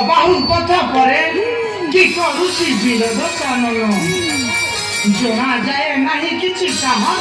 বাহুর কথা পরে কি করুছি বিনোদ কানন জোনা যায় নাহি কিছু কামার